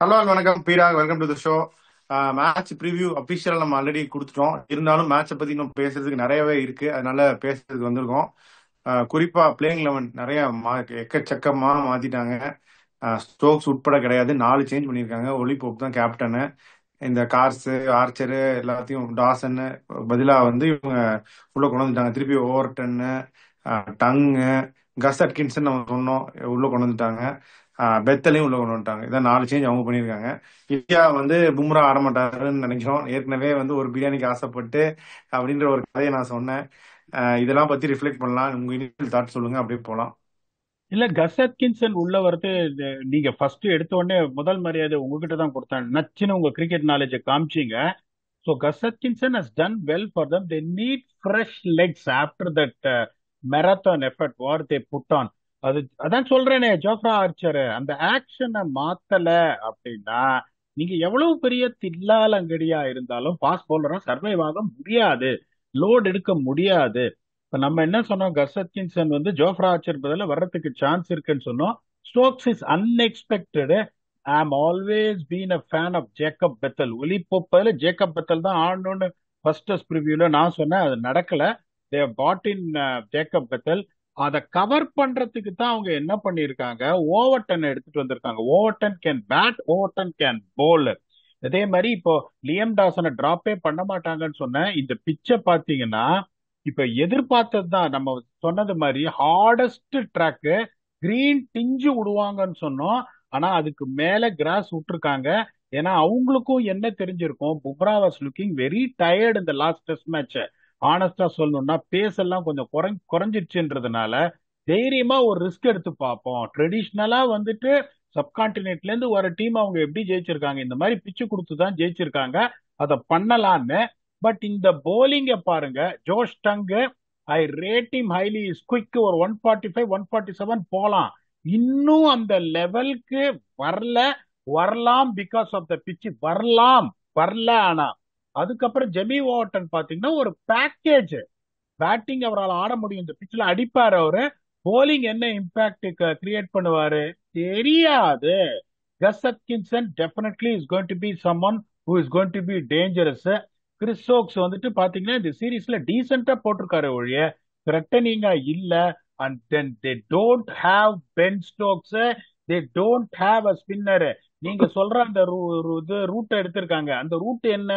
Hello வணக்கம் Beera, welcome to the show. Match preview அபிஷியலா நம்ம ஆல்ரெடி கொடுத்துட்டோம். இருந்தாலும் மேட்சை பத்தி இன்னும் பேசுறதுக்கு நிறையவே இருக்கு, அதனால பேசுறதுக்கு வந்திருக்கோம். குறிப்பா பிளேயிங் லெவன் நிறைய எக்கச்சக்கமா மாத்திட்டாங்க. ஸ்டோக்ஸ் உட்பட கிடையாது, 4 சேஞ்ச் பண்ணியிருக்காங்க. ஒலி போப் தான் கேப்டனு. இந்த கார்ஸ், ஆர்ச்சரு எல்லாத்தையும் டாசன் பதிலா வந்து இவங்க உள்ள கொண்டு வந்துட்டாங்க. திருப்பி ஓவர்டன்னு, டங்கு, கஸ் அட்கின்சன் நம்ம சொன்னோம் உள்ள கொண்டு வந்துட்டாங்க. பெத்தலையும் உள்ள கொண்டு வந்துட்டாங்க. இதான் 4 சேஞ்ச் அவங்க பண்ணியிருக்காங்க. இந்தியா வந்து பும்ரா ஆட மாட்டாருன்னு நினைக்கிறோம். ஏற்கனவே வந்து ஒரு பிரியாணிக்கு ஆசைப்பட்டு அப்படின்ற ஒரு கதையை நான் சொன்னேன். இதெல்லாம் பத்தி ரிஃப்ளெக்ட் பண்ணலாம். உங்க இனிஷியல் தாட் சொல்லுங்க, அப்படியே போலாம். இல்ல கஸ் அட்கின்சன் உள்ள வரது. நீங்க ஃபர்ஸ்ட் எடுத்த உடனே முதல் மரியாதை உங்ககிட்ட தான் கொடுத்தேன். நச்சுன்னு உங்க கிரிக்கெட் நாலேஜை காமிச்சீங்க. So Gus Atkinson has done well for them. They need fresh legs after that marathon effort war they put on. அதான் சொல்றேனே, ஜோஃப்ரா ஆர்ச்சர் அந்த ஆக்ஷனை மாத்தல அப்படின்னா நீங்க எவ்வளவு பெரிய தில்லாலங்கடியா இருந்தாலும் ஃபாஸ்ட் பவுலரா சர்வைவ் ஆக முடியாது, லோட் எடுக்க முடியாது. இப்ப நம்ம என்ன சொன்னோம், கஸ் ஹட்கின்சன் வந்து ஜோஃப்ரா ஆர்ச்சர் பதிலா வர்றதுக்கு சான்ஸ் இருக்குன்னு சொன்னோம். Stokes is unexpected. I am always been a fan of Jacob Bethell. ஒலி போப்பதில் ஜேக்கப் பெத்தல் தான் ஆடணும்னு ஃபர்ஸ்ட் டெஸ்ட் ப்ரிவியூல நான் சொன்னேன். அது நடக்கல. தே பாட் இன் ஜேக்கப் பெத்தல். அதை கவர் பண்றதுக்கு தான் அவங்க என்ன பண்ணியிருக்காங்க, ஓவர்டன் எடுத்துட்டு வந்திருக்காங்க. Overton can bat, Overton can போல். அதே மாதிரி இப்போ லியம் டாசனை டிராப்பே பண்ண மாட்டாங்கன்னு சொன்னேன். இந்த பிச்சை பாத்தீங்கன்னா இப்ப எதிர்பார்த்தது தான். நம்ம சொன்னது மாதிரி ஹார்டஸ்ட் ட்ராக்கு, கிரீன் டிஞ்சு விடுவாங்கன்னு சொன்னோம். ஆனா அதுக்கு மேல கிராஸ் விட்டுருக்காங்க. ஏன்னா அவங்களுக்கும் என்ன தெரிஞ்சிருக்கும், Bumrah was looking very tired இந்த லாஸ்ட் டெஸ்ட் மேட்ச். ஆனஸ்டா சொல்லணும்னா பேஸ் எல்லாம் கொஞ்சம் குறைஞ்சிருச்சுன்றதுனால தைரியமா ஒரு ரிஸ்க் எடுத்து பார்ப்போம். ட்ரெடிஷ்னலா வந்துட்டு சப்கான்டினென்ட்ல இருந்து வர டீம் அவங்க எப்படி ஜெயிச்சிருக்காங்க, இந்த மாதிரி பிச்சு கொடுத்து தான் ஜெயிச்சிருக்காங்க. அதை பண்ணலான்னு. பட் இந்த போலிங்க பாருங்க, Josh Tongue, I rate him highly. Is quick. ஒரு 145 147 போலாம். இன்னும் அந்த லெவலுக்கு வரல. வரலாம் பிகாஸ் ஆஃப் த பிச். வரலாம், வரல. ஆனா அதுக்கப்புறம் ஜெமி வாட்டன் பாத்தீங்கன்னா ஒரு பேக்கேஜ் பேட்டிங் அவரால் ஆட முடியும். இந்த பிச்சில் அடிப்பாரு அவரு. போலிங் என்ன இம்பாக்ட் கிரியேட் பண்ணுவாரு தெரியாது. கஸ் Atkinson definitely is going to B someone who is going to B dangerous. Chris Stokes வந்துட்டு பாத்தீங்கன்னா இந்த சீரீஸ்ல டீசெண்டா போட்டிருக்காரு ஒழிய த்ரெட்டனிங்கா இல்ல. And then they don't have Ben Stokes, they don't have a spinner. நீங்க சொல்ற அந்த இது ரூட் எடுத்திருக்காங்க. அந்த ரூட் என்ன,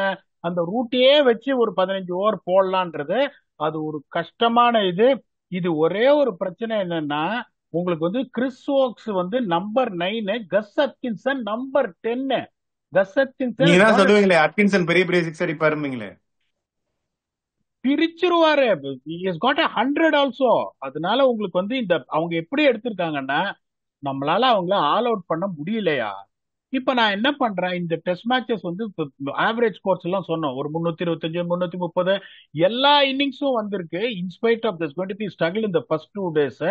அந்த ரூட்டையே வச்சு ஒரு 15 ஓவர் போடலான்றது அது ஒரு கஷ்டமான இது. இது ஒரே ஒரு பிரச்சனை என்னன்னா, உங்களுக்கு வந்து கிறிஸ் ஓக்ஸ் வந்து நம்பர் 9, கஸ் அட்கின்சன் நம்பர் 10. கஸ் அட்கின்சன் நீங்க has தான் got a சொல்லுவீங்களே அட்கின்சன் பெரிய பெரிய சிக்ஸ் அடிப்பாருங்களே. பிரிச்சிருவாரு. Is got 100 also. அதனால உங்களுக்கு வந்து இந்த அவங்க எப்படி எடுத்திருக்காங்கன்னா, நம்மளால அவங்கள ஆல் அவுட் பண்ண முடியலையா. இப்ப நான் என்ன பண்றேன், இந்த டெஸ்ட் மேட்சஸ் வந்து ஆவரேஜ் ஸ்கோர்ஸ் எல்லாம் சொன்னோம். ஒரு 325 330 எல்லா இன்னிங்ஸும் வந்திருக்கு. In spite of this going to be struggle இந்த first 2 days.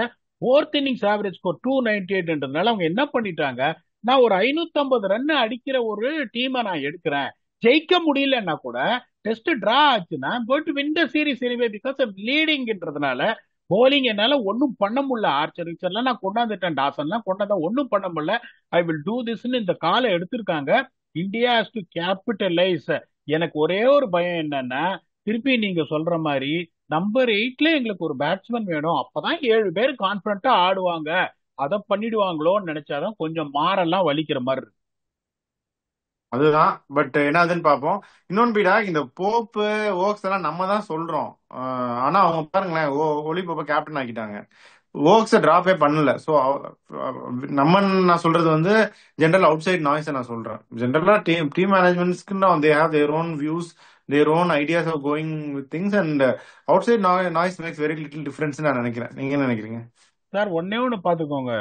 Fourth innings average score 298ன்றதுனால அவங்க என்ன பண்ணிட்டாங்க, நான் ஒரு 550 ரன் அடிக்கிற ஒரு டீமை நான் எடுக்கிறேன். ஜெயிக்க முடியலன்னா கூட டெஸ்ட் டிரா ஆச்சுன்னா going to win the series anyway because of லீடிங்ன்றதுனால போலிங் என்னால ஒன்னும் பண்ண முடியல. ஆர்ச்சர் ரிச்சர்லாம் நான் கொண்டாந்துட்டேன், டாசன்லாம் கொண்டாந்தா ஒன்னும் பண்ண முடியல. ஐ வில் டூ திஸ்ன்னு இந்த காலை எடுத்திருக்காங்க. India has to capitalise. எனக்கு ஒரே ஒரு பயம் என்னன்னா, திருப்பி நீங்க சொல்ற மாதிரி நம்பர் 8ல எங்களுக்கு ஒரு பேட்ஸ்மேன் வேணும். அப்பதான் 7 பேர் கான்பிடண்டா ஆடுவாங்க. அதை பண்ணிடுவாங்களோன்னு நினைச்சாதான் கொஞ்சம் மாறெல்லாம் வலிக்கிற மாதிரி இருக்கு. அதுதான். பட் என்னதுன்னு பார்ப்போம். இன்னொன்னு பீடா, இந்த போப்பு ஓக்ஸ் எல்லாம் நம்ம தான் சொல்றோம். ஆனா அவங்க பாருங்களேன், ஒலி போப்ப கேப்டன் ஆக்கிட்டாங்க. ஓக்ஸை டிராப்பே பண்ணல. ஸோ நம்ம நான் சொல்றது வந்து ஜென்ரல் அவுட் சைட் நாய்ஸ் நான் சொல்றேன். ஜென்ரலா டீம் டீம் மேனேஜ்மெண்ட்ஸ்க்கு they have their own views, their own ideas of going with things. And outside noise makes very little difference நான் நினைக்கிறேன். நீங்க என்ன நினைக்கிறீங்க? சார் ஒன்னே ஒண்ணு பாத்துக்கோங்க,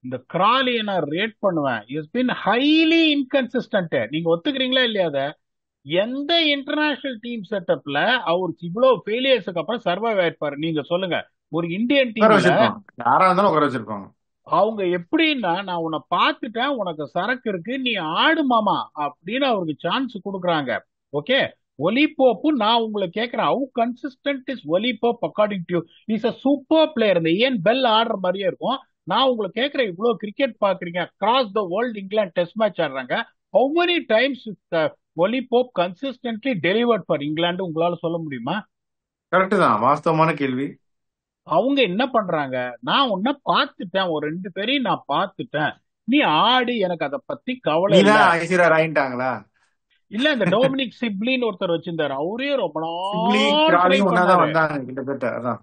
இந்த கிராலியை நான் ரேட் பண்ணுவேன். Is been highly inconsistent. நீங்க ஒத்துக்கிறீங்களா இல்லையா அத? எந்த இன்டர்நேஷனல் டீம் செட்டப்ல அவர் இவ்வளவு ஃபெயிலியர்ஸுக்கு அப்புறம் சர்வைவ் ஆயிருப்பாரு நீங்க சொல்லுங்க. ஒரு இந்தியன் உட்கார டீம்ல வச்சிருப்பாங்க, யாரா இருந்தாலும் உட்கார வச்சிருப்பாங்க. அவங்க எப்படின்னா, நான் உன்னை பார்த்துட்டேன், உனக்கு சரக்கு இருக்கு, நீ ஆடு மாமா அப்படின்னு அவருக்கு சான்ஸ் கொடுக்குறாங்க. ஓகே. ஒலி போப்பு, நான் உங்களை கேட்கிறேன், ஹவு கன்சிஸ்டன்ட் இஸ் ஒலி Pope according to you? Is a super player. இந்த ஏன் பெல் ஆடுற மாதிரியே இருக்கும். நான் உங்களை கேட்கிறேன், இவ்வளவு கிரிக்கெட் பாக்குறீங்க, across the world England test match ஆடுறாங்க. ஹவு மெனி டைம்ஸ் ஒலி Pope consistently delivered for England உங்களால சொல்ல முடியுமா? கரெக்ட் தான், வாஸ்தவமான கேள்வி. அவங்க என்ன பண்றாங்க? நான் உன்ன பார்த்துட்டேன், ஒரு 2 பேரையும் நான் பார்த்துட்டேன், நீ ஆடு, எனக்கு அதை பத்தி கவலை இல்ல. நீதான் ஐஸ்வர்யா ஆயிட்டாங்களா? இல்ல, இந்த டொமினிக் சிப்லின்னு ஒருத்தர் வச்சிருந்தாரு, அவரே ரொம்ப சிப்லி நாள் ட்ரை கிராலியும் ஒன்னாதான் பண்ணாரு. வந்தாங்க கிட்டத்தட்ட. அதான்.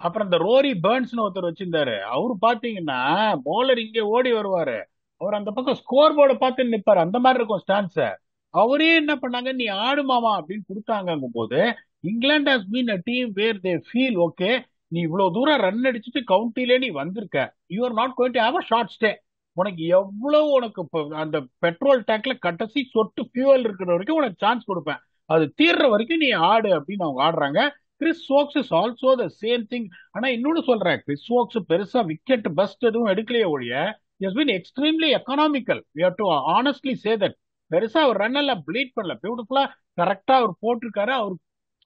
அப்புறம் இந்த ரோரி பேர்ன்ஸ்னு ஒருத்தர் வச்சிருந்தாரு, அவரு பாத்தீங்கன்னா பவுலர் இங்க ஓடி வருவாரு, அவர் அந்த பக்கம் ஸ்கோர் போர்டை பார்த்து நிப்பாரு, அந்த மாதிரி இருக்கும் ஸ்டான்ஸ். அவரே என்ன பண்ணாங்க, நீ ஆடு மாமா அப்படின்னு கொடுத்தாங்கும் போது, England has been a team where they feel okay, நீ இவ்வளவு தூரம் ரன் அடிச்சுட்டு கவுண்டிலே நீ வந்திருக்க, you are not going to have a short stay, உனக்கு எவ்வளவு உனக்கு அந்த பெட்ரோல் டேங்க்ல கடைசி சொட்டு ஃபியூவல் இருக்கிற வரைக்கும் உனக்கு சான்ஸ் கொடுப்பேன், அது தீர்ற வரைக்கும் நீ ஆடு அப்படின்னு அவங்க ஆடுறாங்க. Chris Woakes is also the same thing. ஆனா இன்னொன்னு சொல்றேன், கிறிஸ் வோக்ஸ் பெருசா விக்கெட் பஸ்ட் எதுவும் எடுக்கலையே ஒழிய, is been extremely economical, we have to honestly say that. பெருசா அவர் ரன் எல்லாம் ப்ளீட் பண்ணல, பியூட்டிஃபுல்லா கரெக்டா அவர் போட்டிருக்காரு. அவர்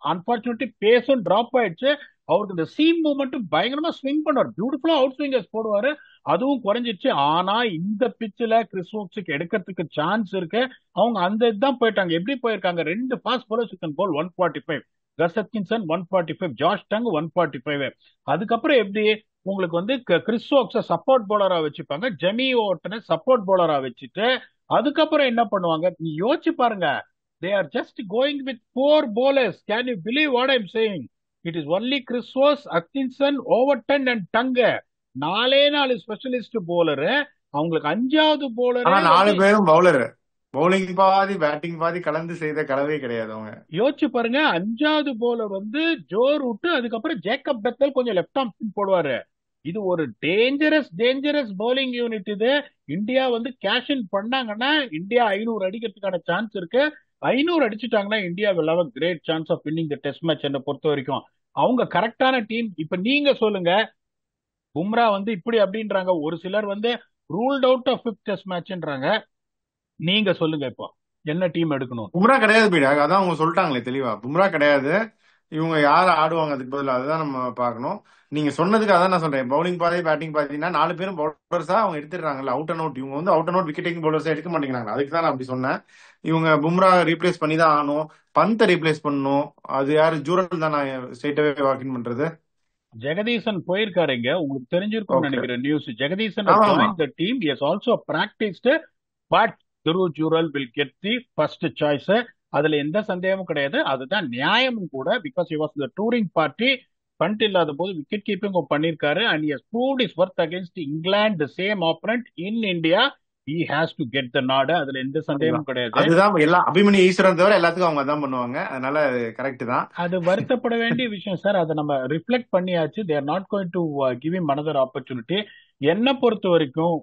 அன்பார்ச்சுனேட்லி பேஸும் டிராப் ஆயிடுச்சு. அவருக்கு இந்த சீம் மூவ்மெண்ட்டும் பயங்கரமா ஸ்விங் பண்ணுவார், பியூட்டிஃபுல்லா அவுட் ஸ்விங்கர்ஸ் போடுவாரு, அதுவும் குறைஞ்சிருச்சு. ஆனா இந்த பிச்சில் கிறிஸ் வோக்ஸுக்கு எடுக்கிறதுக்கு சான்ஸ் இருக்கு. அவங்க அந்த இதுதான் போயிட்டாங்க. எப்படி போயிருக்காங்க? 2 ஃபாஸ்ட் பாலர்ஸ் கேன் போல் 145, கஸ் ஹட்கின்சன் 145, ஜாஷ் டங் 145. அதுக்கப்புறம் எப்படி உங்களுக்கு வந்து கிறிஸ் வோக்ஸ சப்போர்ட் பவுலரா வச்சுப்பாங்க, ஜெமி ஓட்டனை சப்போர்ட் பவுலரா வச்சுட்டு அதுக்கப்புறம் என்ன பண்ணுவாங்க நீ யோசிச்சு பாருங்க. They are just going with 4 bowlers. Can you believe what I'm saying? It is only Chris Woss, Atkinson, Overton and Tanga. 4 specialist bowler. அவங்களுக்கு 5வது ஆனா போலரே 4 வந்து பேரும் பவுலர், பவுலிங் பாதி பேட்டிங் பாதி கலந்து செய்த கலவே கிடையாது அவங்க. யோசிச்சு பாருங்க. 5வது போலர் வந்து ஜோ ரூட், அதுக்கப்புறம் ஜேக்கப் பெத்தல் கொஞ்சம் லெப்ட் ஆர்ம் ஸ்பின் போடுவாரு. இது ஒரு டேஞ்சரஸ் பவுலிங் யூனிட். இது இந்தியா வந்து கேஷ் இன் பண்ணாங்கன்னா இந்தியா 500 அடிக்கிறதுக்கான சான்ஸ் இருக்கு. 500 அடிச்சுட்டாங்கன்னா India will have a great chance of winning the test match. என்ன பொறுத்த வரைக்கும் அவங்க கரெக்டான டீம். இப்ப நீங்க சொல்லுங்க, பும்ரா வந்து இப்படி அப்படின்றாங்க, ஒரு சிலர் வந்து ruled out of 5th test மேட்ச்ன்றாங்க. நீங்க சொல்லுங்க இப்போ என்ன டீம் எடுக்கணும்? பும்ரா கிடையாது பீடா, அதான் அவங்க சொல்லிட்டாங்களே தெளிவா, பும்ரா கிடையாது. இவங்க யார ஆடுவாங்க அதுக்கு பதிலா, அதுதான் நம்ம பார்க்கணும். நீங்க சொன்னதுக்கு அதான் நான் சொல்றேன், பவுலிங் பாதி பேட்டிங் பாத்தீங்கன்னா 4 பேரும் பவுலர்ஸா அவங்க எடுத்துடுறாங்கல்ல, அவுட் அண்ட் அவுட். இவங்க வந்து out and out wicket taking பவுலர்ஸா எடுக்க மாட்டேங்கிறாங்க. அதுக்கு தான் நான் அப்படி சொன்னேன். இவங்க பும்ரா ரீப்ளேஸ் பண்ணி தான் ஆகணும், பந்தை ரீப்ளேஸ் பண்ணணும். அது யாரு, ஜூரல் தான் நான் ஸ்ட்ரெயிட்டாவே வாக்கின் பண்றது. ஜெகதீசன் போயிருக்காருங்க, உங்களுக்கு தெரிஞ்சிருக்கும் ஓகே. நினைக்கிறேன் நியூஸ். ஜெகதீசன் has ஆமா ஆமா. joined the team. He has also practiced, but Dhruv Jural will get the first choice. அதுல எந்த சந்தேகமும் கிடையாது. அதுதான் நியாயமும் கூட. Because he was the touring party. Pant இல்லாத போது விக்கெட் கீப்பிங் பண்ணிருக்காரு. and he has proved his worth against England, the same opponent in India. He has to get the nod. அதுல எந்த அதுதான் சந்தேகமும் கிடையாது. அதுதான் எல்லா அபிமன்யு ஈஸ்வரன் தவிர எல்லாத்துக்கும் அவங்க தான் பண்ணுவாங்க. அதனால கரெக்ட் தான். அது வருத்தப்பட வேண்டிய விஷயம் சார். அதை நம்ம ரிஃப்ளெக்ட் பண்ணியாச்சு. they are not going to give him another opportunity. என்ன பொறுத்த வரைக்கும்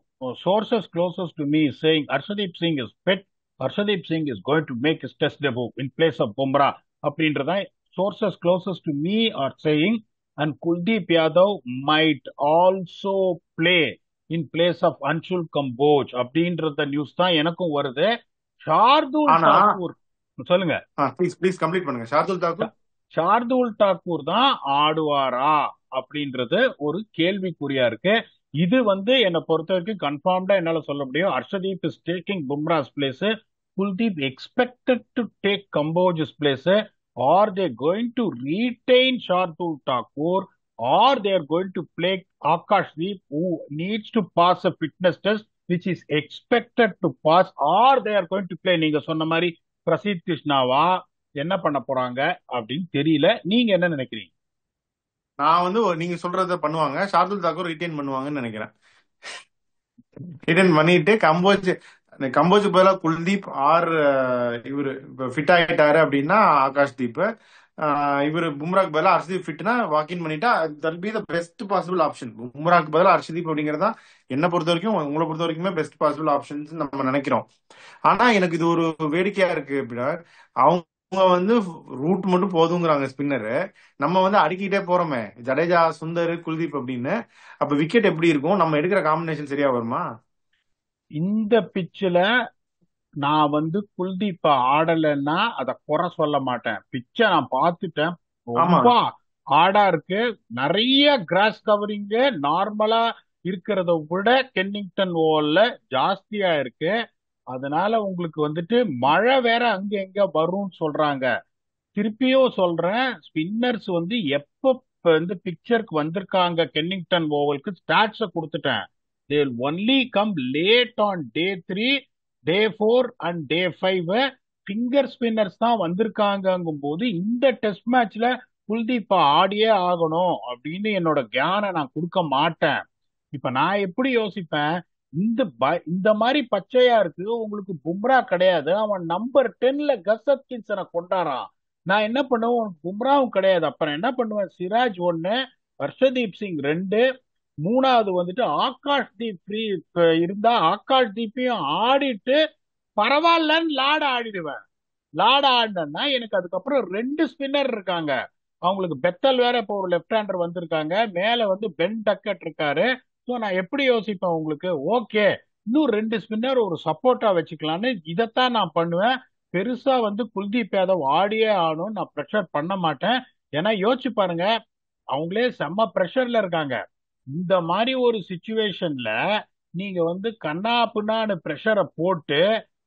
sources closest to me is saying Arshdeep Singh is fit. Arshdeep Singh is going to make his test debut in place of Bumrah அப்படின்றத sources closest to me are saying. And Kuldeep Yadav might also play in place of Anshul Kamboj அப்படின்றத news தான் எனக்கும் வருது. ஷார்துல் ஆனா தாக்கூர் சொல்லுங்க. Please please complete பண்ணுங்க. ஷார்துல் தாக்கூர் ஷார்துல் தாக்கூர் தான் ஆடுவாரா அப்படின்றது ஒரு கேள்விக்குறியா இருக்கு. இது வந்து என்னை பொறுத்த வரைக்கும் கன்ஃபார்ம்டா என்னால சொல்ல முடியும். Harshdeep is taking Bumrah's place. Kuldeep expected to take Kamboj's place. Are they going to retain Shardul Thakur, are they are going to play Akashdeep who needs to pass a fitness test which is expected to pass, or they are going to play நீங்க சொன்ன மாதிரி பிரசீத் கிருஷ்ணாவா என்ன பண்ண போறாங்க அப்படின்னு தெரியல. நீங்க என்ன நினைக்கிறீங்க? நான் வந்து நீங்க சொல்றத பண்ணுவாங்க, ஷார்துல் தாக்கூர் ரிட்டைன் பண்ணுவாங்கன்னு நினைக்கிறேன். ரிட்டைன் பண்ணிட்டு கம்போஜ் பதிலாக குல்தீப் ஆர் இவரு இப்ப ஃபிட் ஆயிட்டாரு அப்படின்னா ஆகாஷ்தீப், இவரு பும்ராக்கு பதிலாக ஹர்ஷதீப் ஃபிட்னா வாக்கின் பண்ணிட்டா that be the best possible option. பும்ராக்கு பதிலாக ஹர்ஷதீப் அப்படிங்கறதா என்ன பொறுத்த வரைக்கும், உங்களை பொறுத்த வரைக்குமே பெஸ்ட் பாசிபிள் ஆப்ஷன்ஸ் நம்ம நினைக்கிறோம். ஆனா எனக்கு இது ஒரு வேடிக்கையா இருக்கு. அவங்க வந்து ரூட் மட்டும் போதுங்கிறாங்க ஸ்பின்னரு, நம்ம வந்து அடிக்கிட்டே போறோமே ஜடேஜா, சுந்தர், குல்தீப் அப்படின்னு. அப்ப விக்கெட் எப்படி இருக்கும்? நம்ம எடுக்கிற காம்பினேஷன் சரியா வருமா? இந்த பிச்சில் நான் வந்து குல்தீப்ப ஆடலைன்னா அதை குறை சொல்ல மாட்டேன். பிச்சை நான் பார்த்துட்டேன், ஆமா ரொம்ப ஆடா இருக்கு, நிறைய கிராஸ் கவரிங், நார்மலா இருக்கிறத விட கென்னிங்டன் ஓவல்ல ஜாஸ்தியா இருக்கு. அதனால உங்களுக்கு வந்துட்டு மழை வேற அங்க எங்க வரும்னு சொல்றாங்க. திருப்பியும் சொல்றேன், ஸ்பின்னர்ஸ் வந்து எப்ப வந்து பிக்சருக்கு வந்திருக்காங்க கென்னிங்டன் ஓவலுக்கு ஸ்டாட்ஸ கொடுத்துட்டேன். They will only come late on day 3, day 4 and day 5. Finger spinners தான் வந்திருக்காங்கங்கும் போது இந்த டெஸ்ட் மேட்ச்ல குல்தீப்பா ஆடியே ஆகணும் அப்படின்னு என்னோட கியானை நான் கொடுக்க மாட்டேன். இப்ப நான் எப்படி யோசிப்பேன், இந்த மாதிரி பச்சையா இருக்கு, உங்களுக்கு பும்ரா கிடையாது, அவன் நம்பர் 10ல கசத்கின்சனை கொண்டாடுறான். நான் என்ன பண்ணுவேன், உனக்கு பும்ராவும் கிடையாது, அப்புறம் என்ன பண்ணுவேன், சிராஜ் 1, ஹர்ஷதீப் சிங் 2, மூணாவது வந்துட்டு ஆகாஷ் தீப் ஃப்ரீ இருந்தா ஆகாஷ் தீப்பையும் ஆடிட்டு பரவாயில்லன்னு லாட ஆடிடுவேன். லாட ஆடினா எனக்கு அதுக்கப்புறம் 2 ஸ்பின்னர் இருக்காங்க. அவங்களுக்கு பெத்தல் வேற இப்போ ஒரு லெப்ட் ஹேண்டர் வந்திருக்காங்க, மேல வந்து பென் டக்கட் இருக்காரு. ஸோ நான் எப்படி யோசிப்பேன், உங்களுக்கு ஓகே இன்னும் 2 ஸ்பின்னர் ஒரு சப்போர்ட்டா வச்சுக்கலான்னு இதைத்தான் நான் பண்ணுவேன். பெருசா வந்து குல்தீப் யாதவ் ஆடியே ஆகணும் நான் ப்ரெஷர் பண்ண மாட்டேன். ஏன்னா யோசிச்சு பாருங்க, அவங்களே செம்ம ப்ரெஷர்ல இருக்காங்க. இந்த மாதிரி ஒரு சுச்சுவேஷன்ல நீங்க வந்து கண்ணா பின்னான்னு ப்ரெஷரை போட்டு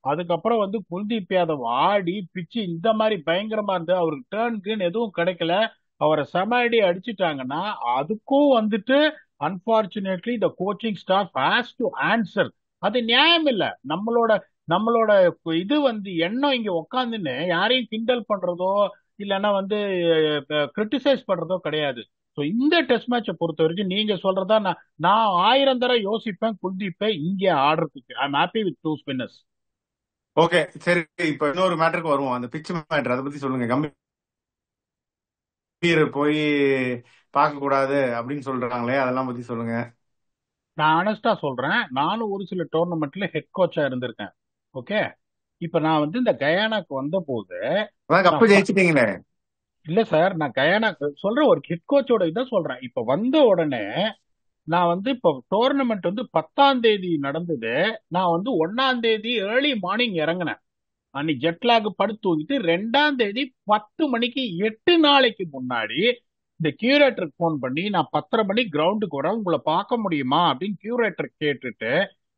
அதுக்கப்புறம் வந்து குல்தீப் யாதவ் ஆடி பிச்சு இந்த மாதிரி பயங்கரமா இருந்து அவருக்கு டேர்ன் கீன் எதுவும் கிடைக்கல, அவரை செம அடி அடிச்சுட்டாங்கன்னா அதுக்கும் வந்துட்டு unfortunately the coaching staff has to answer. அது நியாயம் இல்ல. நம்மளோட நம்மளோட இது வந்து எண்ணம் இங்க உக்காந்துன்னு யாரையும் கிண்டல் பண்றதோ இல்லைன்னா வந்து கிரிட்டிசைஸ் பண்றதோ கிடையாது. ஸோ இந்த டெஸ்ட் மேட்சை பொறுத்த வரைக்கும் நீங்க சொல்றதா நான் நான் 1000 தடவை யோசிப்பேன் குல்தீப்பை இங்கே ஆடுறதுக்கு. I am happy with 2 spinners. Okay சரி, இப்ப இன்னொரு மேட்டருக்கு வருவோம். அந்த பிச் மேட்டர் அதை பத்தி சொல்லுங்க. கம்பீர் போய் பார்க்க கூடாது அப்படின்னு சொல்றாங்களே, அதெல்லாம் பத்தி சொல்லுங்க. நான் ஆனஸ்டா சொல்றேன், நானும் ஒரு சில டோர்னமெண்ட்ல ஹெட் கோச்சா இருந்திருக்கேன். ஓகே, இப்ப நான் வந்து இந்த கயானாக்கு வந்த போது அதான் நான் கப்ப ஜெயிச்சிட்டீங்களே. இல்ல சார், நான் கயானா சொல்றேன், ஒரு ஹெட் கோச்சோட இதை சொல்றேன். இப்ப வந்த உடனே நான் வந்து இப்ப டோர்னமெண்ட் வந்து 10ஆம் தேதி நடந்தது. நான் வந்து 1ஆம் தேதி ஏர்லி மார்னிங் இறங்கினேன். அன்னைக்கு ஜெட்லாக் படுத்து தூங்கிட்டு 2ஆம் தேதி 10 மணிக்கு 8 நாளைக்கு முன்னாடி இந்த கியூரேட்டருக்கு ஃபோன் பண்ணி நான் 10:30 மணி கிரவுண்டுக்கு வரேன், உங்களை பார்க்க முடியுமா அப்படின்னு கியூரேட்டர் கேட்டுட்டு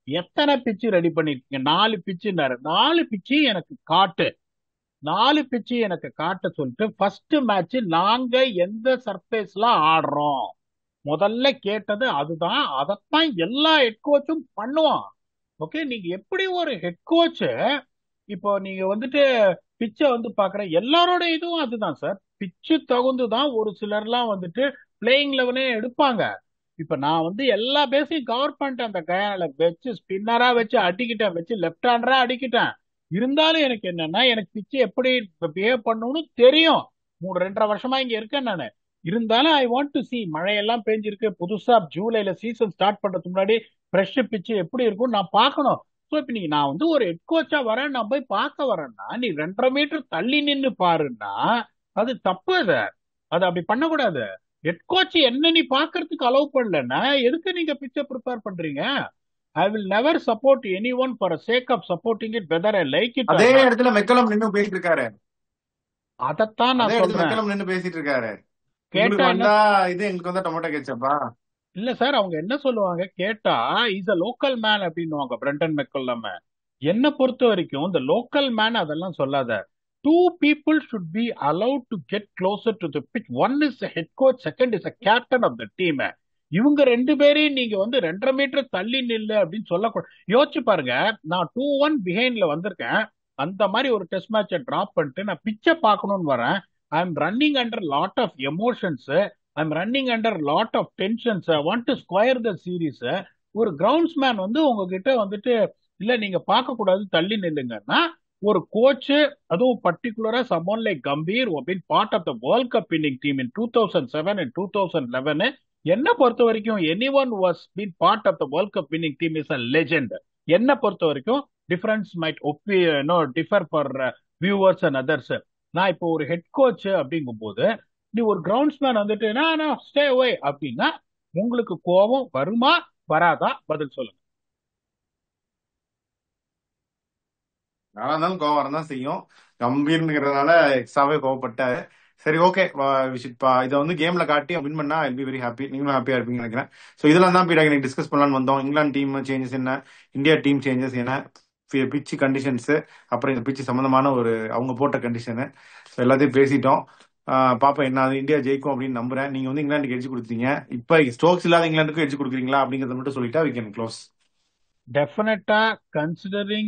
எத்தனை பிச்சு ரெடி பண்ணிருக்கீங்க, 4 பிச்சுன்னாரு. 4 பிச்சு எனக்கு காட்டு, 4 பிச்சு எனக்கு காட்ட சொல்லிட்டு ஃபர்ஸ்ட் மேட்ச் நாங்க எந்த சர்ஃபேஸ்ல ஆடுறோம் முதல்ல கேட்டது அதுதான். அதைத்தான் எல்லா ஹெட் கோச்சும் பண்ணுவான். ஓகே, நீங்க எப்படி ஒரு ஹெட் கோச் இப்போ நீங்க வந்துட்டு பிச்சை வந்து பாக்குற எல்லாரோட இதுவும் அதுதான் சார். பிச்சு தகுந்துதான் ஒரு சிலர்லாம் வந்துட்டு பிளேயிங் லெவனே எடுப்பாங்க. இப்ப நான் வந்து எல்லா பேஸையும் கவர் பண்ணிட்டேன். அந்த கையால வச்சு ஸ்பின்னரா வச்சு அடிக்கிட்டேன், வச்சு லெப்ட் ஹேண்டரா அடிக்கிட்டேன். இருந்தாலும் எனக்கு என்னன்னா, எனக்கு பிச்சு எப்படி பிஹேவ் பண்ணணும்னு தெரியும். 2.5 வருஷமா இங்க இருக்கேன் நானு. இருந்தாலும் ஐ வாண்ட் டு சி, மழையெல்லாம் பெஞ்சிருக்கு புதுசா ஜூலைல சீசன் ஸ்டார்ட் பண்றதுக்கு முன்னாடி ஃப்ரெஷ் பிச்சு எப்படி இருக்கும் நான் பார்க்கணும். ஸோ இப்ப நீ நான் வந்து ஒரு ஹெட் கோச்சா வரேன், நான் போய் பார்க்க வரேன்னா நீ 2.5 மீட்டர் தள்ளி நின்னு பாருன்னா அது தப்பு. அது அப்படி பண்ணக்கூடாது. ஹெட் கோச் என்ன நீ பாக்குறதுக்கு அலோவ் பண்ணலன்னா எதுக்கு நீங்க பிச்சை ப்ரிப்பேர் பண்றீங்க? I will never support any one for sake of supporting it whether I like it அதே ஆர் நாட். இடத்துல மெக்கலம் நின்னு பேசிட்டு இருக்காரு. அதைத்தான் அதே நான் இடத்துல சொல்றேன். மெக்கலம் நின்னு பேசிட்டு இருக்காரு. கேட்டா உங்களுக்கு என்ன, வந்தா இது, எங்களுக்கு வந்தா டொமேட்டோ கெச்சப்பா. இல்ல சார் அவங்க என்ன சொல்லுவாங்க கேட்டா, இஸ் அ லோக்கல் மேன் அப்படின்னுவாங்க பிரண்டன் மெக்கல்லம். என்ன பொறுத்த வரைக்கும் இந்த லோக்கல் மேன் அதெல்லாம் சொல்லாத. Two people should be allowed to get closer to the pitch. One is head coach, second is a captain of the team. இவங்க 2 பேரையும் நீங்க வந்து 2.5 மீட்டர் தள்ளி நில்லு அப்படின்னு சொல்லக்கூடாது. யோசிச்சு பாருங்க, நான் 2-1 பிஹைண்ட்ல வந்திருக்கேன். அந்த மாதிரி ஒரு டெஸ்ட் மேட்சை டிராப் பண்ணிட்டு நான் பிச்சை பார்க்கணும்னு வரேன். I am running under lot of emotions, I am running under lot of tensions, I want to square the series. ஒரு கிரவுண்ட்ஸ்மேன் வந்து உங்ககிட்ட வந்துட்டு இல்ல நீங்க பார்க்க கூடாது தள்ளி நில்லுங்கன்னா, ஒரு கோச் அதுவும் பர்டிகுலரா someone like Gambhir been part of the world cup winning team in 2007 and 2011. என்ன பொறுத்த வரைக்கும் any one was been part of the world cup winning team is a legend. என்ன பொறுத்த வரைக்கும் difference might differ for viewers and others. நான் இப்போ ஒரு head coach அப்படிங்கும் போது நீ ஒரு கிரவுண்ட்ஸ்மேன் வந்துட்டு நான் ஸ்டே அவே அப்படின்னா உங்களுக்கு கோபம் வருமா வராதா பதில் சொல்லுங்க. யாரா இருந்தாலும் கோவம் வரதான் செய்யும். கம்பீர்ங்கிறதுனால எக்ஸ்ட்ராவே கோவப்பட்டாரு. சரி, ஓகே. இதை வந்து கேம்ல காட்டி வின் பண்ணா ஐ பி வெரி ஹாப்பி. நீங்களும் ஹாப்பியா இருப்பீங்கன்னு நினைக்கிறேன். ஸோ இதெல்லாம் தான் பீடா எனக்கு டிஸ்கஸ் பண்ணலாம்னு வந்தோம். இங்கிலாந்து டீம் சேஞ்சஸ் என்ன, இந்தியா டீம் சேஞ்சஸ் என்ன, பிச்சு கண்டிஷன்ஸ், அப்புறம் இந்த பிச்சு சம்பந்தமான ஒரு அவங்க போட்ட கண்டிஷனு, ஸோ எல்லாத்தையும் பேசிட்டோம். பாப்பா என்ன அது இந்தியா ஜெயிக்கும் அப்படின்னு நம்புறேன். நீங்க வந்து இங்கிலாந்துக்கு எட்ஜ் கொடுத்தீங்க. இப்ப ஸ்டோக்ஸ் இல்லாத இங்கிலாந்துக்கும் எட்ஜ் கொடுக்குறீங்களா அப்படிங்கறத மட்டும் சொல்லிட்டா we can close. Definitely, considering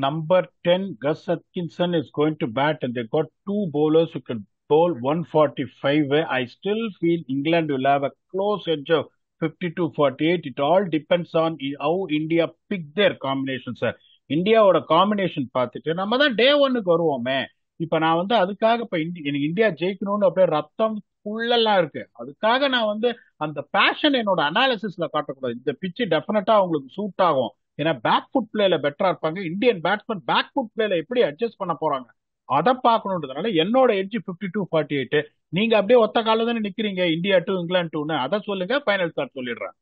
number 10, Gus Atkinson is going to bat, and they've got two bowlers who can bowl 145. I still feel England will have a close edge of 52-48. It all depends on how India pick their combination, sir. இந்தியாவோட combination பார்த்துட்டு நம்ம தான் டே ஒன்னுக்கு வருவோமே. இப்ப நான் வந்து அதுக்காக இப்ப எனக்கு இந்தியா ஜெயிக்கணும்னு அப்படியே ரத்தம் உள்ளெல்லாம் இருக்கு. அதுக்காக நான் வந்து அந்த பேஷன் என்னோட அனாலிசிஸ்ல காட்டக்கூடாது. இந்த பிச்சு டெஃபினட்டா அவங்களுக்கு சூட் ஆகும். ஏன்னா பேக் ஃபுட் பிளேல பெட்டரா இருப்பாங்க. இந்தியன் பேட்ஸ்மேன் பேக் ஃபுட் பிளேல எப்படி அட்ஜஸ்ட் பண்ண போறாங்க அதை பார்க்கணுன்றதுனால என்னோட எட்ஜ் 52-48. நீங்க அப்படியே ஒத்த கால தானே நிக்கிறீங்க, இந்தியா 2 இங்கிலாந்து 2ன்னு. அதை சொல்லுங்க, ஃபைனல் ஸ்டார்ட் சொல்லிடுறேன்.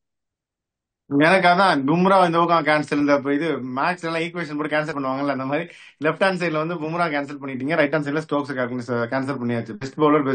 எனக்கு அதான் பும்ரா இந்த பக்கம் கேன்சல், இந்த இது மேட்ச் எல்லாம் ஈக்குவேஷன் போட்டு கேன்சல் பண்ணுவாங்கல்ல, அந்த மாதிரி லெஃப்ட் ஹேண்ட் சைட்ல வந்து பும்ரா கேன்சல் பண்ணிட்டீங்க, ரைட் ஹேண்ட் சைட்ல ஸ்டோக்ஸ் கேன்சல் பண்ணியாச்சு. பெஸ்ட் பவுலர்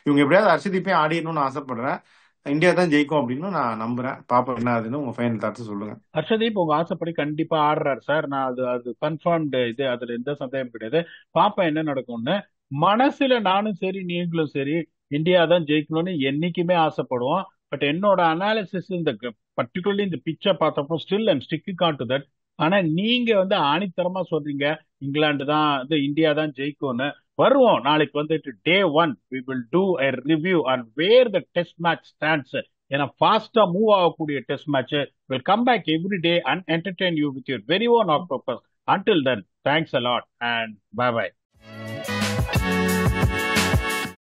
இவங்க எப்படியாவது ஹர்ஷதீப்பையும் ஆடிடணும்னு ஆசைப்படுறேன். இந்தியா தான் ஜெயிக்கும் அப்படின்னு நான் நம்புறேன். பாப்பா என்ன ஆகுதுன்னு உங்க ஃபைனல் தாட்ஸ் சொல்லுங்க. ஹர்ஷதீப் உங்க ஆசைப்படி கண்டிப்பா ஆடுறாரு சார். நான் அது அது கன்ஃபார்ம்டு, இது அதுல எந்த சந்தேகம் கிடையாது. பாப்பா என்ன நடக்கும்னு. மனசுல நானும் சரி நீங்களும் சரி இந்தியா தான் ஜெயிக்கணும்னு என்னைக்குமே ஆசைப்படுவோம். பட் என்னோட அனாலிசிஸ் இந்த பர்டிகுலர்லி இந்த பிச்சை பார்த்தப்போ still and sticking on to that. ஆனா நீங்க வந்து ஆணித்தரமா சொல்றீங்க இங்கிலாந்து தான் இது இந்தியா தான் ஜெயிக்கும்னு. வருவோம் நாளைக்கு வந்துட்டு டே 1 we will do a review on where the test match stands. ஏன்னா ஃபாஸ்டா மூவ் ஆகக்கூடிய test match will come back every day and entertain you with your very own octopus. Until then, thanks a lot and bye bye.